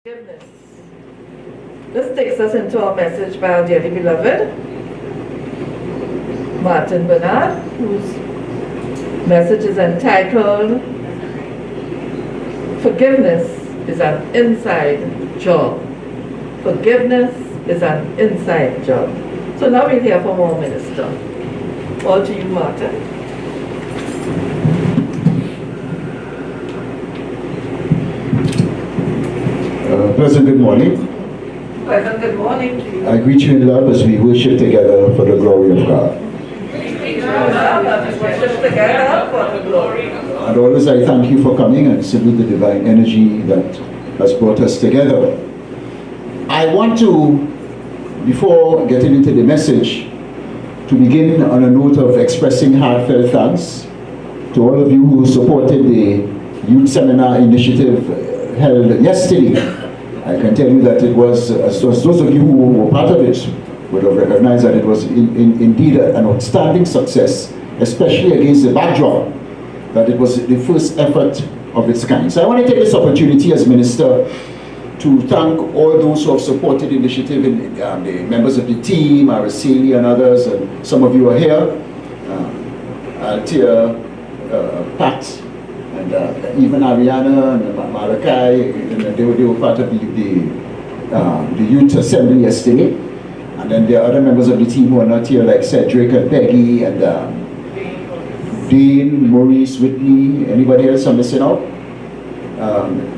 Forgiveness. This takes us into our message by our dearly beloved Martin Bernard, whose message is entitled Forgiveness is an Inside Job. Forgiveness is an inside job. So now we'll hear from our minister. All to you, Martin. Pleasant good morning. Pleasant good morning to you. I greet you in love as we worship together for the glory of God. And always I thank you for coming and salute the divine energy that has brought us together. I want to, before getting into the message, to begin on a note of expressing heartfelt thanks to all of you who supported the youth seminar initiative held yesterday. I can tell you that it was, as those of you who were part of it would have recognized that it was indeed an outstanding success, especially against the backdrop that it was the first effort of its kind. So I want to take this opportunity as minister to thank all those who have supported the initiative, the members of the team, Ase Ase and others, and some of you are here, Altia, Pat, and even Ariana and Malachi, they were part of the youth assembly yesterday. And then there are other members of the team who are not here, like Cedric and Peggy and Dean, Maurice, Whitney. Anybody else I'm missing out?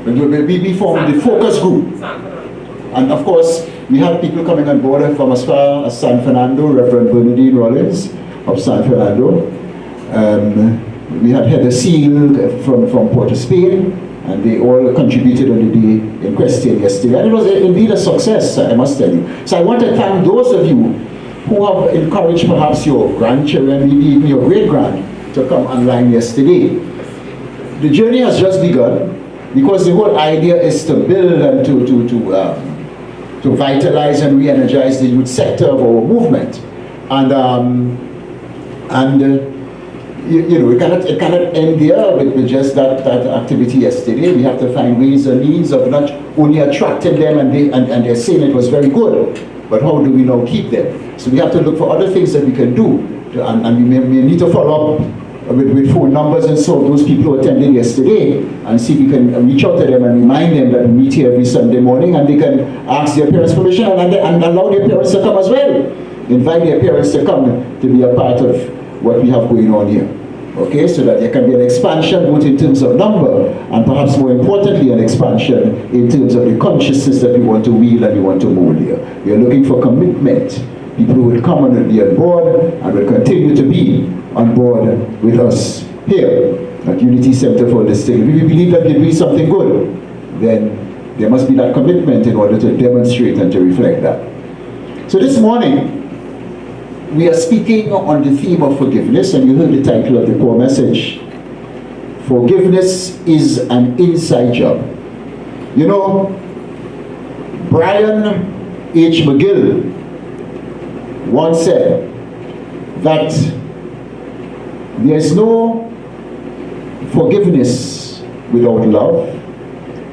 We formed the focus group. And of course, we had people coming on board from as far as San Fernando, Reverend Bernardine Rollins of San Fernando. We had Heather Seal from Port of Spain, and they all contributed on the day in question yesterday. And it was indeed a success, I must tell you. So I want to thank those of you who have encouraged perhaps your grandchildren, maybe even your great-grand, to come online yesterday. The journey has just begun, because the whole idea is to build and to vitalize and re-energize the youth sector of our movement. You know, it cannot end there with just that activity yesterday. We have to find ways and means of not only attracting them and they're saying it was very good, but how do we now keep them? So we have to look for other things that we can do, and we may need to follow up with phone numbers and so those people who attended yesterday, and see if we can reach out to them and remind them that we meet here every Sunday morning, and they can ask their parents permission and allow their parents to come as well. Invite their parents to come to be a part of what we have going on here. Okay, so that there can be an expansion both in terms of number and perhaps more importantly an expansion in terms of the consciousness that we want to wield and we want to mold here. We are looking for commitment. People who will come and will be on board and will continue to be on board with us here at Unity Center for Holistic. If we believe that we're doing something good, then there must be that commitment in order to demonstrate and to reflect that. So this morning, we are speaking on the theme of forgiveness, and you heard the title of the core message. Forgiveness is an inside job. You know, Brian H. McGill once said that there's no forgiveness without love,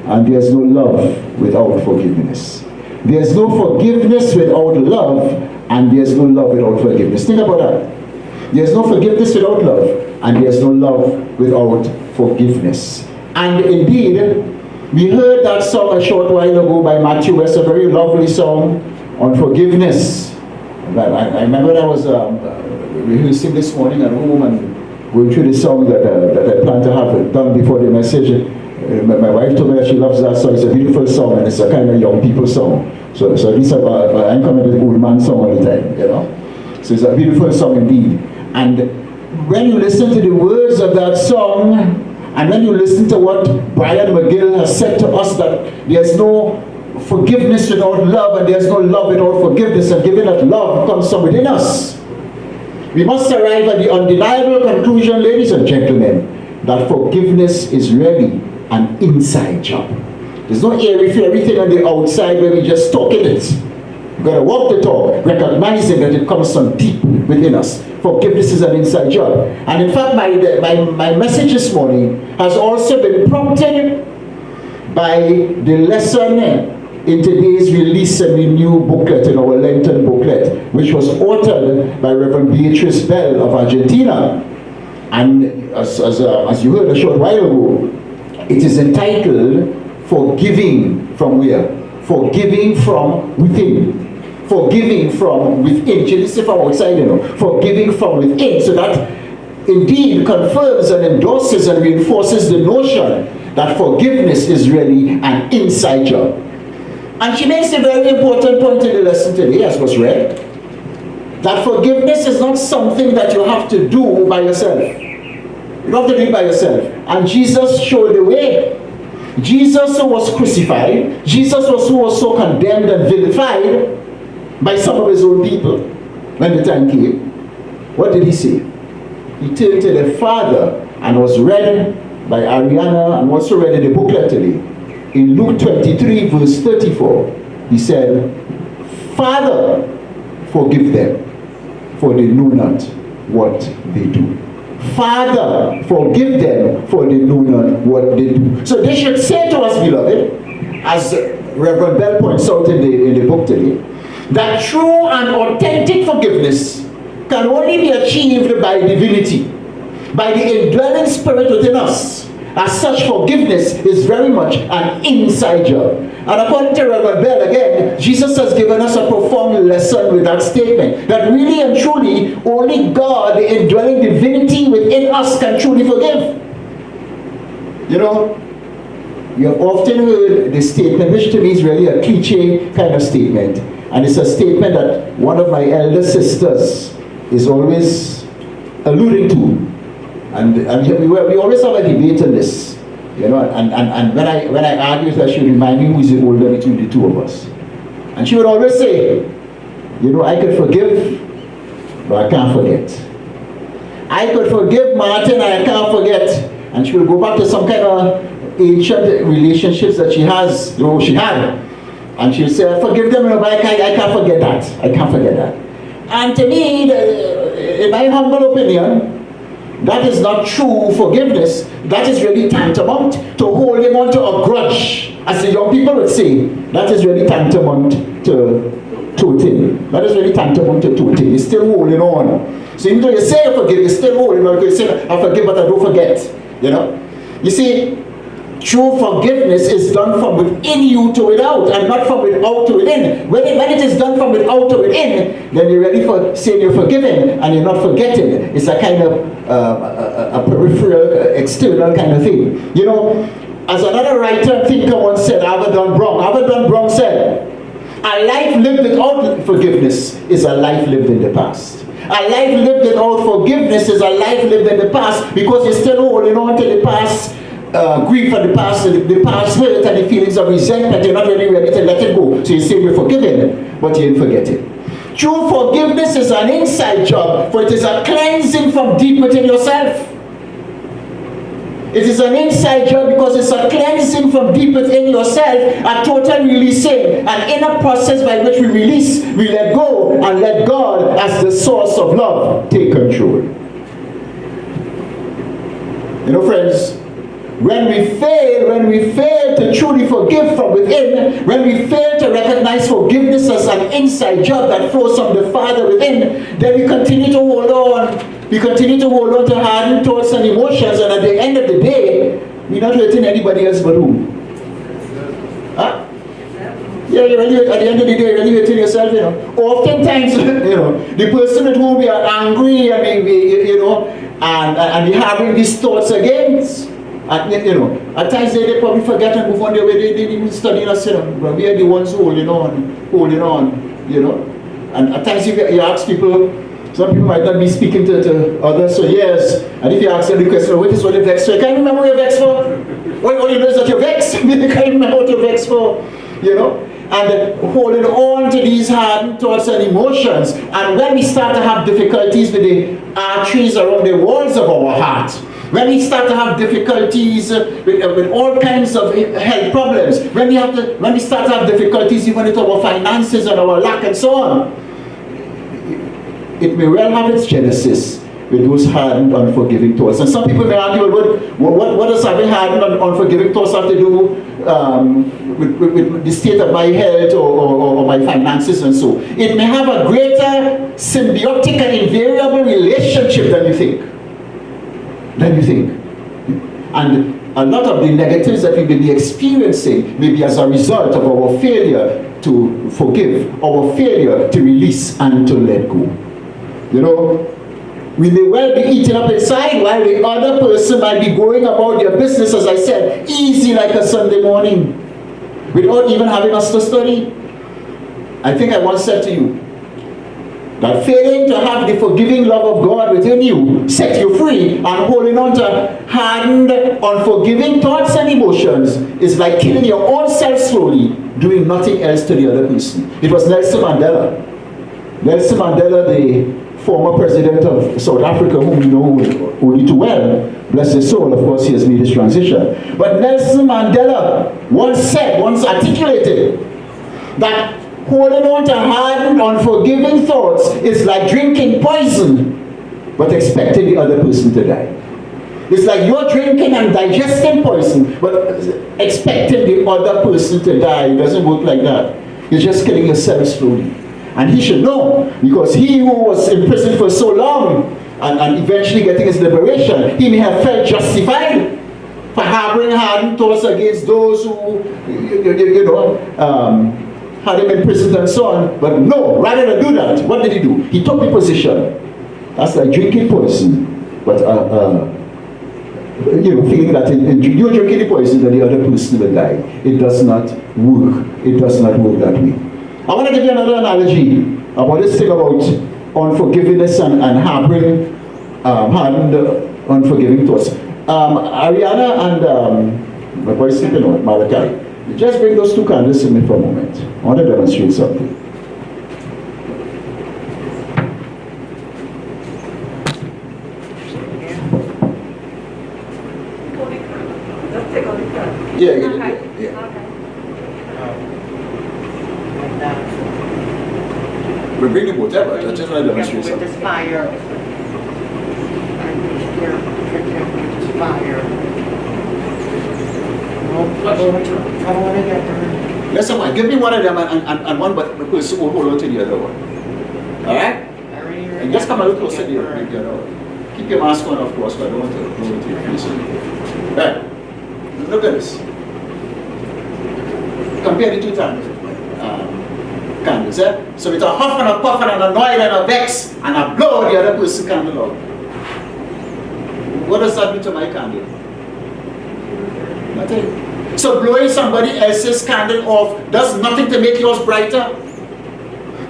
and there's no love without forgiveness. There's no forgiveness without love, and there's no love without forgiveness. Think about that. There's no forgiveness without love, and there's no love without forgiveness. And indeed, we heard that song a short while ago by Matthew West, a very lovely song on forgiveness. I remember I was rehearsing this morning at home and going through the song that I plan to have done before the message. My wife told me that she loves that song. It's a beautiful song, and it's a kind of young people song. So at least I'm coming with old man song all the time, you know. So it's a beautiful song indeed. And when you listen to the words of that song, and when you listen to what Brian McGill has said to us, that there's no forgiveness without love, and there's no love without forgiveness, and given that love comes from within us, we must arrive at the undeniable conclusion, ladies and gentlemen, that forgiveness is really an inside job. There's no airy-fairy thing on the outside where we just talk in it. We've got to walk the talk, recognizing that it comes from deep within us. Forgiveness is an inside job. And in fact, my message this morning has also been prompted by the lesson in today's release and renew booklet, in our Lenten booklet, which was authored by Reverend Beatrice Bell of Argentina. And as you heard a short while ago, it is entitled Forgiving from Where? Forgiving from Within. Forgiving from within. This is from outside, Forgiving from within. So that indeed confirms and endorses and reinforces the notion that forgiveness is really an inside job. And she makes a very important point in the lesson today, as was read, that forgiveness is not something that you have to do by yourself. You don't have to do it by yourself. And Jesus showed the way. Jesus, who was crucified, Jesus who was so condemned and vilified by some of his own people when the time came, what did he say? He turned to the Father and was read by Ariana and also read in the booklet today. In Luke 23 verse 34, he said, Father, forgive them, for they know not what they do. Father, forgive them, for they know not what they do. So they should say to us, beloved, as Reverend Bell points out in the book today, that true and authentic forgiveness can only be achieved by divinity, by the indwelling spirit within us. As such, forgiveness is very much an inside job. And according to Reverend Bell, again, Jesus has given us a profound lesson with that statement, that really and truly, only God, the indwelling divinity within us, can truly forgive. You have often heard this statement, which to me is really a cliche kind of statement. And it's a statement that one of my elder sisters is always alluding to. And we always have a debate on this, and when I argue with her, she would remind me who is the older between the two of us. And she would always say, I could forgive, but I can't forget. I could forgive Martin, and I can't forget. And she would go back to some kind of ancient relationships that she had. And she would say, I forgive them, but I can't forget that. I can't forget that. And to me, in my humble opinion, that is not true forgiveness. That is really tantamount to holding on to a grudge. As the young people would say, that is really tantamount to toting. That is really tantamount to toting. You're still holding on. So even though you say you forgive, you're still holding on. Because you say, I forgive, but I don't forget. You see, true forgiveness is done from within you to without, and not from without to within. When it is done from without to within, then you're ready for saying you're forgiven and you're not forgetting. It's a kind of a peripheral, external kind of thing. As another writer and thinker once said, Albert Brong said, a life lived without forgiveness is a life lived in the past. A life lived without forgiveness is a life lived in the past, because you're still holding on to the past grief and the past hurt and the feelings of resentment. You're not really ready to let it go. So you say you're forgiven, but you didn't forget it. True forgiveness is an inside job, for it is a cleansing from deep within yourself. It is an inside job because it's a cleansing from deep within yourself, a total releasing, an inner process by which we release, we let go, and let God, as the source of love, take control. Friends, when we fail to truly forgive from within, when we fail to recognize forgiveness as an inside job that flows from the Father within, then we continue to hold on. We continue to hold on to hardened thoughts and emotions, and at the end of the day, we're not hurting anybody else but who? Huh? Yeah, at the end of the day, you're really hurting yourself, Oftentimes, the person with whom we are angry and and we're having these thoughts against, at times they probably forget and move on their way. They didn't even study us, but we are the ones holding on, And at times if you ask people, some people might not be speaking to others for years, and if you ask them the question, what is what you're vexed for? Can you remember what you're vexed for? All you know is that you're vexed. You can't remember what you're vexed for, And holding on to these hardened thoughts and emotions, and when we start to have difficulties with the arteries around the walls of our heart, when we start to have difficulties with all kinds of health problems, when we start to have difficulties even with our finances and our lack and so on, it may well have its genesis with those hardened, unforgiving thoughts. And some people may argue, what does having hardened, unforgiving thoughts have to do with the state of my health or my finances and so. It may have a greater symbiotic and invariable relationship than you think. And a lot of the negatives that we may be experiencing may be as a result of our failure to forgive, our failure to release and to let go. You know, we may well be eating up inside while the other person might be going about their business, as I said, easy like a Sunday morning, without even having us to study. I think I once said to you that failing to have the forgiving love of God within you set you free, and holding on to hardened, unforgiving thoughts and emotions is like killing your own self slowly, doing nothing else to the other person. It was Nelson Mandela. Nelson Mandela, the former president of South Africa, whom we know only too well, bless his soul, of course he has made his transition. But Nelson Mandela once articulated that holding on to hardened, unforgiving thoughts is like drinking poison, but expecting the other person to die. It's like you're drinking and digesting poison, but expecting the other person to die. It doesn't work like that. You're just killing yourself slowly. And he should know, because he who was in prison for so long and eventually getting his liberation, he may have felt justified for harboring hardened thoughts against those who, had him in prison and so on. But no, rather than do that, what did he do? He took the position. That's like drinking poison, but feeling that you're drinking the poison and the other person will die. It does not work. It does not work that way. I want to give you another analogy about this thing about unforgiveness and harboring hardened, unforgiving thoughts. Ariana and my boy sleeping on Malachi, just bring those two candles to me for a moment. I want to demonstrate something. Yeah. We bring the whatever. I just want to demonstrate something. With this fire. This fire. I don't want to get burned. Listen, man, give me one of them and one, but we'll hold on to the other one. Alright? And just come a little closer to the other one. Keep your mask on, of course, but I don't want to go into your face. Right. Look at this. Compare the two candles, eh? So with a huff and a puff and an annoyed and a vex and a blow the other person candle out. What does that do to my candle? Nothing. So blowing somebody else's candle off does nothing to make yours brighter.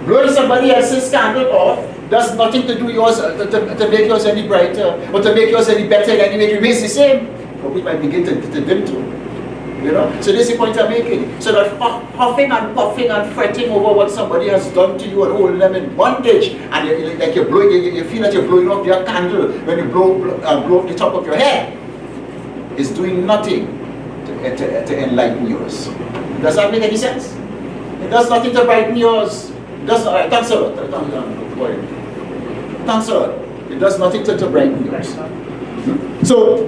Blowing somebody else's candle off does nothing to do yours to make yours any brighter or to make yours any better in any way. It remains the same. But we might begin to dim to. You know? So this is the point I'm making. So that huffing and puffing and fretting over what somebody has done to you and holding them in bondage, and you're blowing, you feel that you're blowing off your candle when you blow off the top of your head, is doing nothing to enlighten yours. Does that make any sense? It does nothing to brighten yours. It does not. Thanks a lot. Thanks a lot. It does nothing to brighten yours. So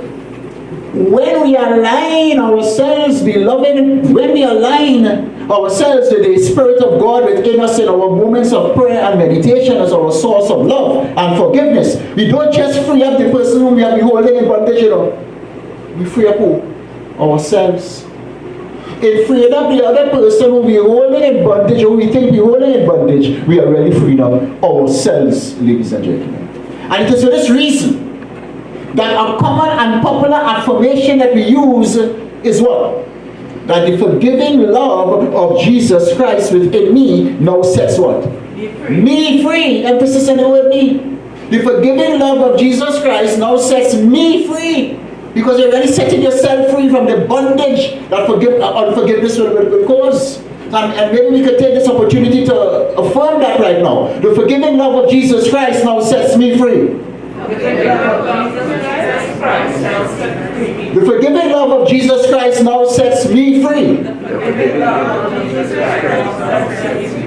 when we align ourselves, beloved, when we align ourselves to the Spirit of God within us in our moments of prayer and meditation as our source of love and forgiveness, we don't just free up the person whom we have been holding in bondage, we free up who? Ourselves. In freeing up the other person who we are holding in bondage, or we think we are holding in bondage, we are really freeing up ourselves, ladies and gentlemen. And it is for this reason that a common and popular affirmation that we use is what? That the forgiving love of Jesus Christ within me now sets what? Me free. Me free. Emphasis on the word me. The forgiving love of Jesus Christ now sets me free. Because you're already setting yourself free from the bondage that unforgiveness will cause. And maybe we could take this opportunity to affirm that right now. The forgiving love of Jesus Christ now sets me free. The forgiving love of Jesus Christ now sets me free.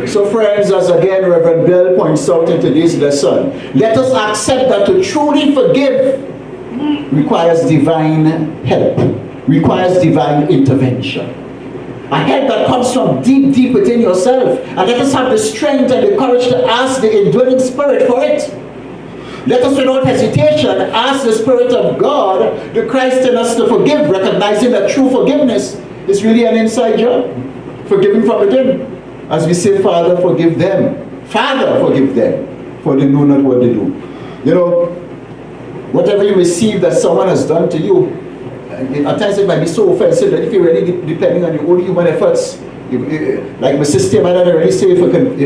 So friends, as again Reverend Bell points out in today's lesson, let us accept that to truly forgive requires divine help, requires divine intervention. A help that comes from deep, deep within yourself. And let us have the strength and the courage to ask the indwelling Spirit for it. Let us without hesitation ask the Spirit of God, the Christ in us, to forgive, recognizing that true forgiveness is really an inside job. Forgiving from within. As we say, Father, forgive them. Father, forgive them, for they know not what they do. You know, whatever you receive that someone has done to you, at times it might be so offensive that if you're really depending on your own human efforts, like my sister might not really say,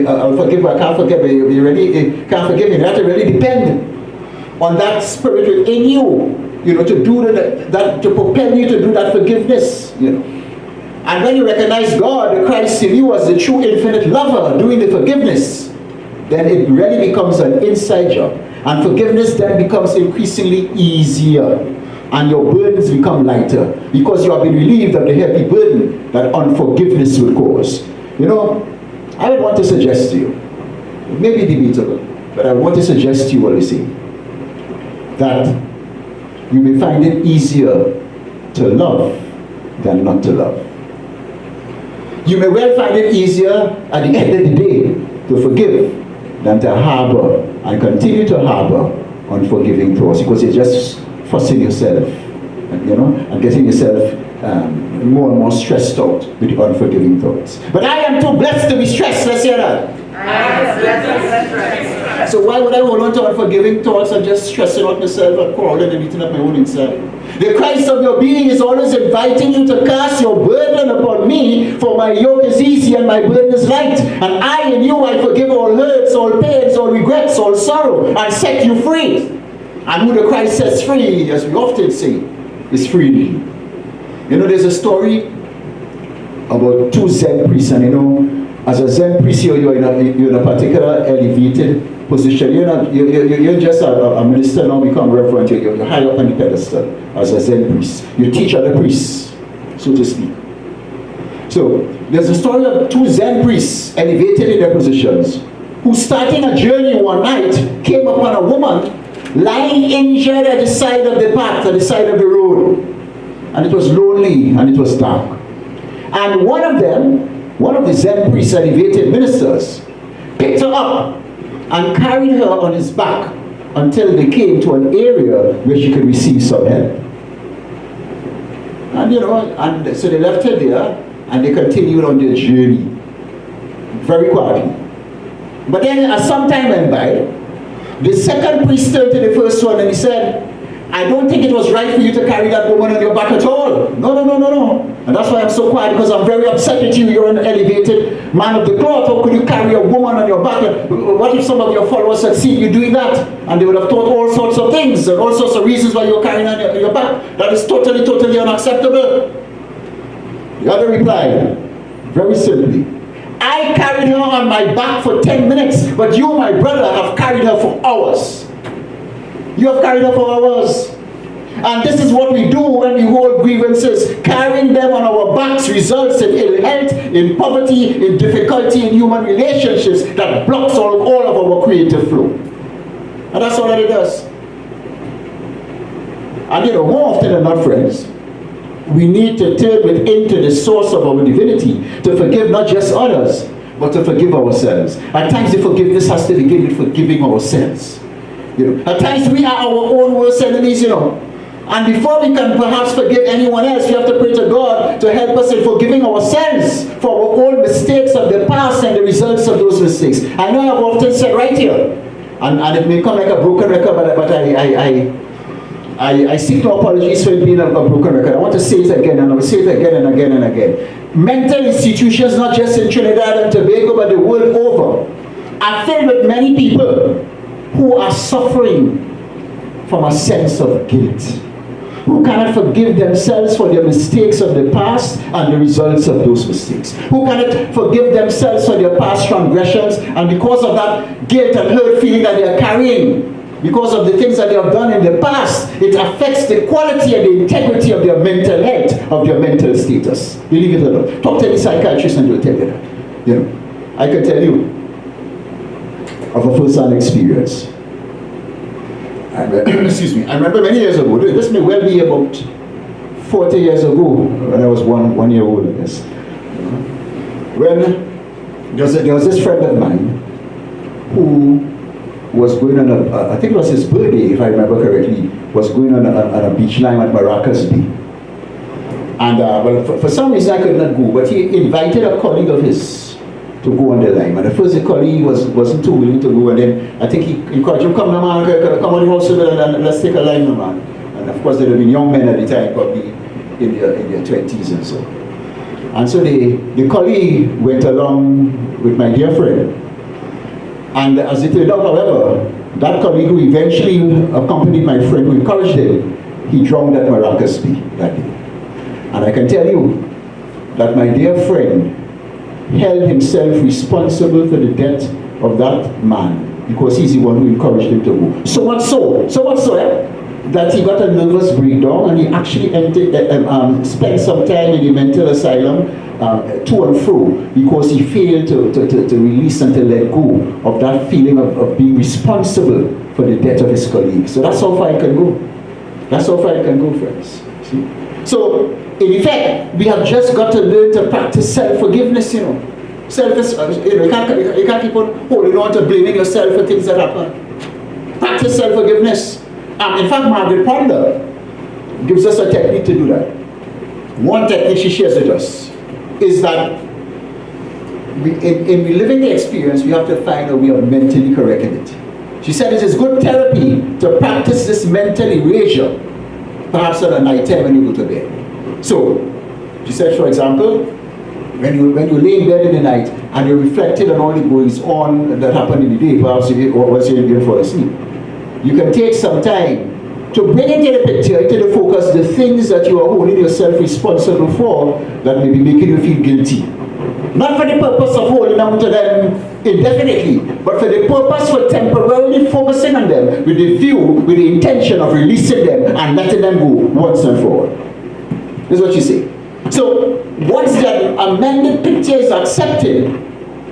I'll forgive, I can't forgive, you really can't forgive me. You have to really depend on that Spirit within you know, to do that, to propel you to do that forgiveness, you know. And when you recognize God, the Christ in you, as the true infinite lover doing the forgiveness, then it really becomes an inside job. And forgiveness then becomes increasingly easier. And your burdens become lighter, because you have been relieved of the heavy burden that unforgiveness will cause. You know, I would want to suggest to you, it may be debatable, but I want to suggest to you what I say, that you may find it easier to love than not to love. You may well find it easier at the end of the day to forgive than to harbor and continue to harbor unforgiving thoughts, because you're just fussing yourself, you know, and getting yourself more and more stressed out with the unforgiving thoughts. But I am too blessed to be stressed. Let's hear that. I am blessed to be stressed. So why would I hold on to unforgiving thoughts and just stressing out myself and crawling and eating up my own inside? The Christ of your being is always inviting you to cast your burden upon me, for my yoke is easy and my burden is light. And I in you, I forgive all hurts, all pains, all regrets, all sorrow, and set you free. And who the Christ sets free, as we often say, is freely. You know, there's a story about two Zen priests, and you know, as a Zen priest, you're in a particular elevated position. You're just a minister now, become Reverend. You're high up on the pedestal as a Zen priest. You teach other priests, so to speak. So there's a story of two Zen priests elevated in their positions, who, starting a journey one night, came upon a woman lying injured at the side of the path, at the side of the road. And it was lonely and it was dark. And one of the Zen priests, elevated ministers, picked her up and carried her on his back until they came to an area where she could receive some help. And you know, and so they left her there and they continued on their journey very quietly. But then as some time went by, the second priest turned to the first one and he said, I don't think it was right for you to carry that woman on your back at all. No. And that's why I'm so quiet, because I'm very upset with you. You're an elevated man of the cloth. How could you carry a woman on your back? What if some of your followers had seen you doing that? And they would have thought all sorts of things and all sorts of reasons why you're carrying on your back. That is totally unacceptable. The other replied, very simply, I carried her on my back for 10 minutes, but you, my brother, have carried her for hours. You have carried her for hours. And this is what we do when we hold grievances. Carrying them on our backs results in ill health, in poverty, in difficulty in human relationships that blocks all of our creative flow. And that's all that it does. And you know, more often than not, friends, we need to turn within to the source of our divinity, to forgive not just others, but to forgive ourselves. At times the forgiveness has to begin with forgiving ourselves. You know, at times we are our own worst enemies, you know. And before we can perhaps forgive anyone else, we have to pray to God to help us in forgiving ourselves for our own mistakes of the past and the results of those mistakes. I know I've often said right here, and it may come like a broken record, but I seek no apologies for it being a broken record. I want to say it again, and I will say it again and again and again. Mental institutions, not just in Trinidad and Tobago, but the world over, are filled with many people who are suffering from a sense of guilt, who cannot forgive themselves for their mistakes of the past and the results of those mistakes, who cannot forgive themselves for their past transgressions, and because of that guilt and hurt feeling that they are carrying, because of the things that they have done in the past, it affects the quality and the integrity of their mental health, of their mental status. Believe it or not. Talk to any psychiatrist and they'll tell you that. You know, I can tell you of a first-hand experience. Excuse me. I remember many years ago, this may well be about 40 years ago, when I was one year old, I guess. When there was this friend of mine who was going on I think it was his birthday, if I remember correctly, was going on a beach line at Maracas Bay. And well, for some reason I could not go, but he invited a colleague of his to go on the line. And at first the colleague wasn't too willing to go, and then I think he encouraged him, come on man, come on the house and let's take a line, man. And of course there had been young men at the time, probably in their 20s and so. And so the colleague went along with my dear friend. And as it turned out, however, that colleague who eventually accompanied my friend, who encouraged him, he drowned at Maracas Bay that day. And I can tell you that my dear friend held himself responsible for the death of that man because he's the one who encouraged him to go. So much so, that he got a nervous breakdown and he actually spent some time in the mental asylum to and fro because he failed to release and to let go of that feeling of being responsible for the death of his colleague. So that's how far I can go. That's how far I can go, friends. See? So, in effect, we have just got to learn to practice self-forgiveness, you know. You can't keep on holding on to blaming yourself for things that happen. Practice self-forgiveness. In fact, Margaret Ponder gives us a technique to do that. One technique she shares with us is that in reliving the experience, we have to find a way of mentally correcting it. She said it is good therapy to practice this mental erasure, perhaps at a night time when you go to bed. So, she said, for example, when you lay in bed in the night and you reflected on all the goings on that happened in the day, perhaps once you're going to fall asleep, you can take some time to bring into the picture, into the focus, the things that you are holding yourself responsible for that may be making you feel guilty. Not for the purpose of holding on to them indefinitely, but for the purpose for temporarily focusing on them with the view, with the intention of releasing them and letting them go once and for all. This is what you say. So, once the amended picture is accepted,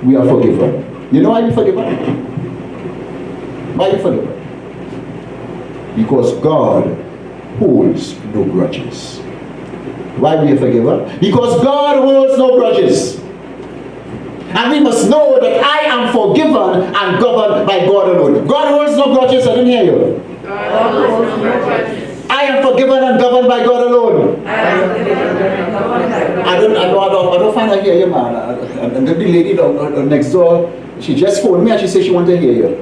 we are forgiven. You know why we forgiven? Why are you forgiven? Because God holds no grudges. Why we are forgiven? Because God holds no grudges. And we must know that I am forgiven and governed by God alone. God holds no grudges. I didn't hear you. God holds no grudges. I am forgiven and governed by God alone. I don't find I hear you, man. And the lady next door, she just phoned me and she said she wanted to hear you.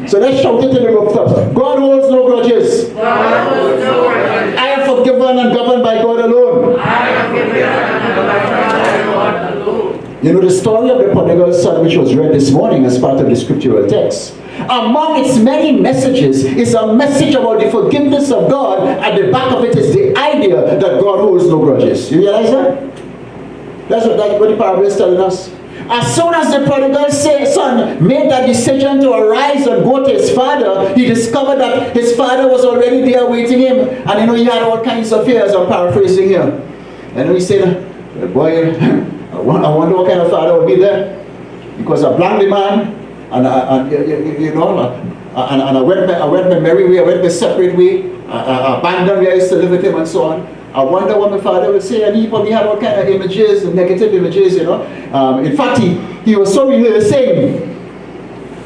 So let's shout it to the rooftops. God holds no grudges. God holds no grudges. I am forgiven and governed by God alone. I am forgiven and governed by God alone. You know the story of the prodigal son, which was read this morning as part of the scriptural text. Among its many messages is a message about the forgiveness of God. At the back of it is the idea that God holds no grudges. You realize that? That's what the parable is telling us. As soon as the prodigal son made that decision to arise and go to his father, he discovered that his father was already there waiting him. And you know, he had all kinds of fears. I'm paraphrasing here. And he said, boy, I wonder what kind of father would be there. Because I blamed the man, and I went my merry way, I went my separate way, I abandoned where I used to live with him and so on. I wonder what my father would say, and he probably had all kind of images, negative images, you know. In fact, he was so rehearsing,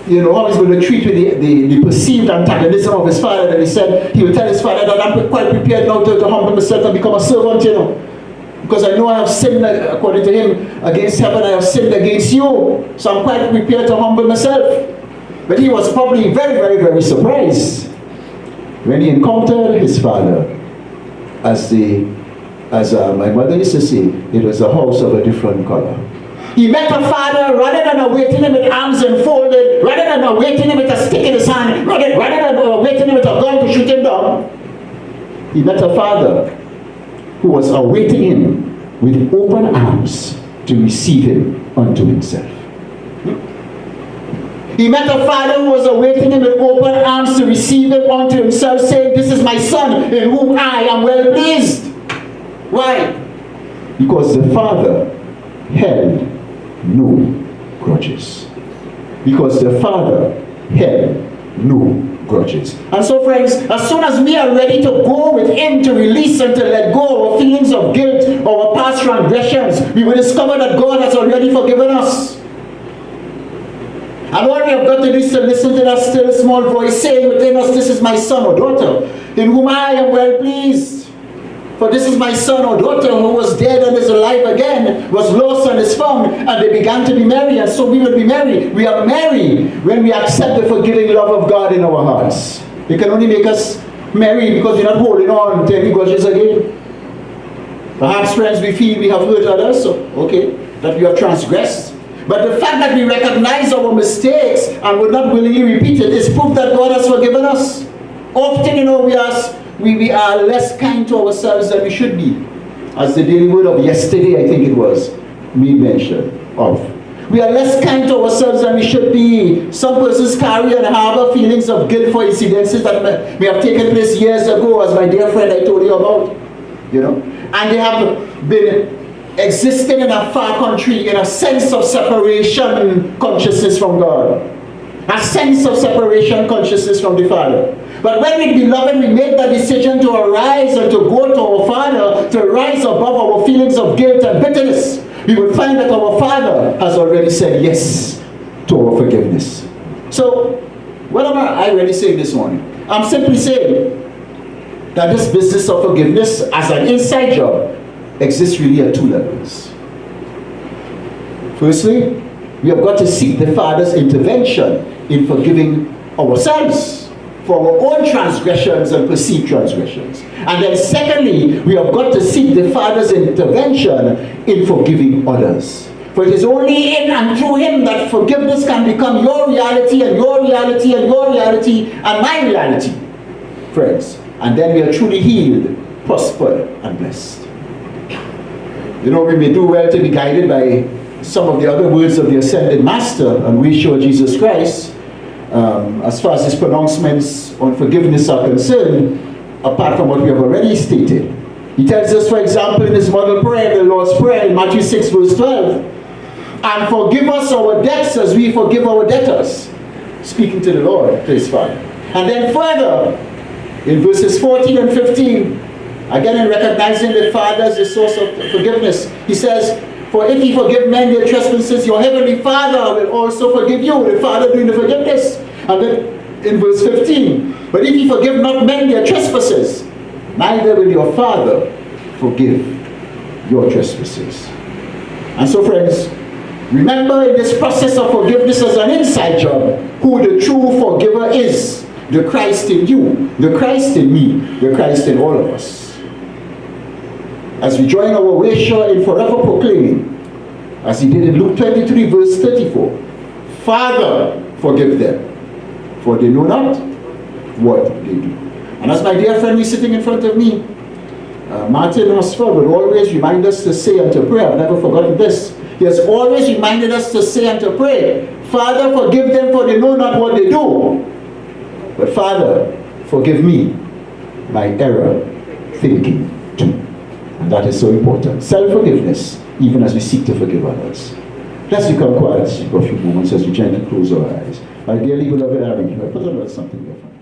you know, how he's going to treat with the perceived antagonism of his father, that he said, he would tell his father that I'm quite prepared now to humble myself and become a servant, you know. Because I know I have sinned, according to him, against heaven, I have sinned against you. So I'm quite prepared to humble myself. But he was probably very, very, very surprised when he encountered his father. As my mother used to say, it was a house of a different color. He met a father, rather than awaiting him with arms enfolded, rather than awaiting him with a stick in his hand, rather than awaiting him with a gun to shoot him down. He met a father who was awaiting him with open arms to receive him unto himself. He met a father who was awaiting him with open arms to receive him unto himself, saying, this is my son in whom I am well pleased. Why? Because the father held no grudges. Because the father held no grudges. And so friends, as soon as we are ready to go with him to release and to let go our feelings of guilt, our past transgressions, we will discover that God has already forgiven us. And all we have got to do is to listen to that still small voice saying within us, this is my son or daughter, in whom I am well pleased. For this is my son or daughter who was dead and is alive again, was lost and is found, and they began to be merry, and so we will be merry. We are merry when we accept the forgiving love of God in our hearts. It can only make us merry because we're not holding on to any grudges again. Perhaps, friends, we feel we have hurt others, so okay, that we have transgressed. But the fact that we recognize our mistakes and would not willingly repeat it is proof that God has forgiven us. Often, we are less kind to ourselves than we should be. As the daily word of yesterday, I think it was, made mention of. We are less kind to ourselves than we should be. Some persons carry and harbor feelings of guilt for incidences that may have taken place years ago, as my dear friend I told you about. And they have been existing in a far country in a sense of separation consciousness from God. A sense of separation consciousness from the Father. But when we, beloved, we make the decision to arise and to go to our Father, to rise above our feelings of guilt and bitterness, we will find that our Father has already said yes to our forgiveness. So, what am I really saying this morning? I'm simply saying that this business of forgiveness as an inside job exists really at two levels. Firstly, we have got to seek the Father's intervention in forgiving ourselves for our own transgressions and perceived transgressions. And then secondly, we have got to seek the Father's intervention in forgiving others. For it is only in and through him that forgiveness can become your reality and your reality and your reality and my reality, friends. And then we are truly healed, prospered, and blessed. We may do well to be guided by some of the other words of the ascended Master and we show Jesus Christ, as far as his pronouncements on forgiveness are concerned, apart from what we have already stated. He tells us, for example, in his model prayer, the Lord's Prayer, in Matthew 6, verse 12, and forgive us our debts as we forgive our debtors. Speaking to the Lord, to his Father. And then further, in verses 14 and 15, again in recognizing the Father as the source of forgiveness, he says, for if ye forgive men their trespasses, your heavenly Father will also forgive you, the Father doing the forgiveness. And then in verse 15, but if ye forgive not men their trespasses, neither will your Father forgive your trespasses. And so, friends, remember in this process of forgiveness as an inside job, who the true forgiver is. The Christ in you, the Christ in me, the Christ in all of us. As we join our waysure in forever proclaiming, as he did in Luke 23, verse 34, Father, forgive them, for they know not what they do. And as my dear friend is sitting in front of me, Martin Horsford will always remind us to say and to pray. I've never forgotten this. He has always reminded us to say and to pray, Father, forgive them, for they know not what they do. But Father, forgive me my error thinking too. And that is so important. Self-forgiveness, even as we seek to forgive others. Let's become quiet for a few moments as we gently close our eyes. My dearly beloved Harry, I put on something different.